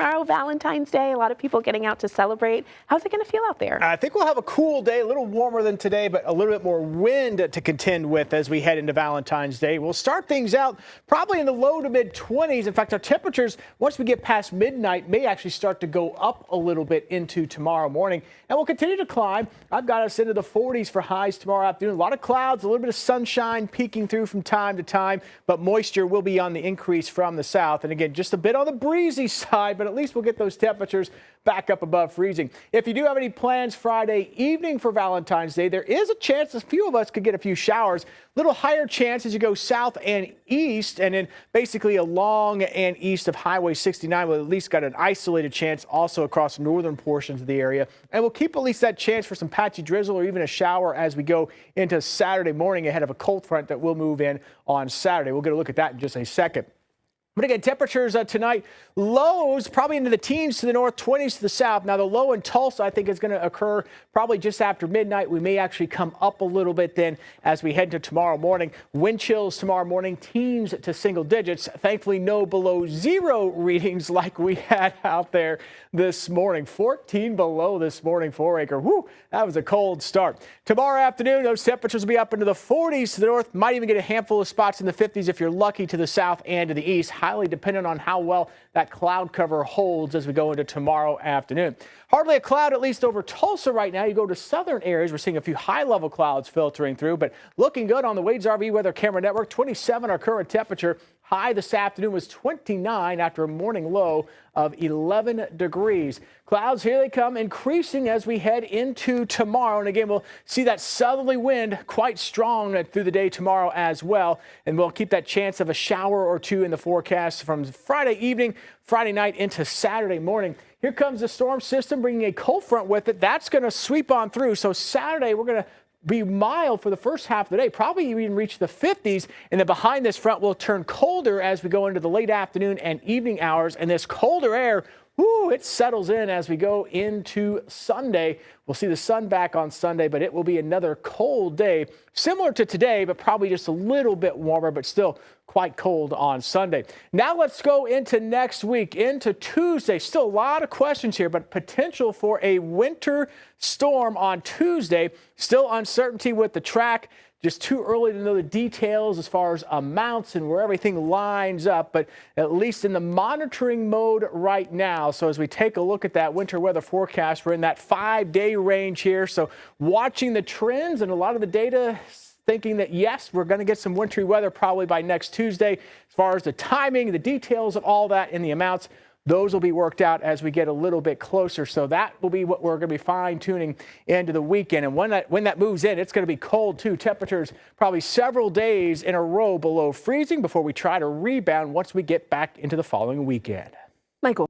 tomorrow, Valentine's Day. A lot of people getting out to celebrate. How's it going to feel out there? I think we'll have a cool day, a little warmer than today, but a little bit more wind to contend with as we head into Valentine's Day. We'll start things out probably in the low to mid 20s. In fact, our temperatures, once we get past midnight, may actually start to go up a little bit into tomorrow morning. And we'll continue to climb. I've got us into the 40s for highs tomorrow afternoon. A lot of clouds, a little bit of sunshine peeking through from time to time, but moisture will be on the increase from the south. And again, just a bit on the breezy side, but at least we'll get those temperatures back up above freezing. If you do have any plans Friday evening for Valentine's Day, there is a chance a few of us could get a few showers. Little higher chance as you go south and east, and then basically along and east of Highway 69. We'll at least got an isolated chance also across northern portions of the area. And we'll keep at least that chance for some patchy drizzle or even a shower as we go into Saturday morning ahead of a cold front that will move in on Saturday. We'll get a look at that in just a second. But again, temperatures tonight, lows probably into the teens to the north, 20s to the south. Now, the low in Tulsa, I think, is going to occur probably just after midnight. We may actually come up a little bit then as we head into tomorrow morning. Wind chills tomorrow morning, teens to single digits. Thankfully, no below zero readings like we had out there this morning. 14 below this morning, 4-acre. Whoo, that was a cold start. Tomorrow afternoon, those temperatures will be up into the 40s to the north. Might even get a handful of spots in the 50s if you're lucky to the south and to the east. Highly dependent on how well that cloud cover holds as we go into tomorrow afternoon. Hardly a cloud, at least over Tulsa right now. You go to southern areas, we're seeing a few high-level clouds filtering through, but looking good on the Wade's RV Weather Camera Network. 27 our current temperature. High this afternoon was 29 after a morning low of 11 degrees. Clouds, here they come, increasing as we head into tomorrow. And again, we'll see that southerly wind quite strong through the day tomorrow as well. And we'll keep that chance of a shower or two in the forecast from Friday evening, Friday night into Saturday morning. Here comes the storm system bringing a cold front with it. That's going to sweep on through. So Saturday, we're going to be mild for the first half of the day, probably even reach the 50s. And then behind this front will turn colder as we go into the late afternoon and evening hours. And this colder air, whoo, it settles in as we go into Sunday. We'll see the sun back on Sunday, but it will be another cold day, similar to today, but probably just a little bit warmer, but still quite cold on Sunday. Now let's go into next week, into Tuesday. Still a lot of questions here, but potential for a winter storm on Tuesday. Still uncertainty with the track. Just too early to know the details as far as amounts and where everything lines up, but at least in the monitoring mode right now. So as we take a look at that winter weather forecast, we're in that 5-day range here. So watching the trends and a lot of the data thinking that, yes, we're going to get some wintry weather probably by next Tuesday. As far as the timing, the details of all that and the amounts, those will be worked out as we get a little bit closer. So that will be what we're going to be fine-tuning into the weekend. And when that moves in, it's going to be cold, too. Temperatures probably several days in a row below freezing before we try to rebound once we get back into the following weekend. Michael.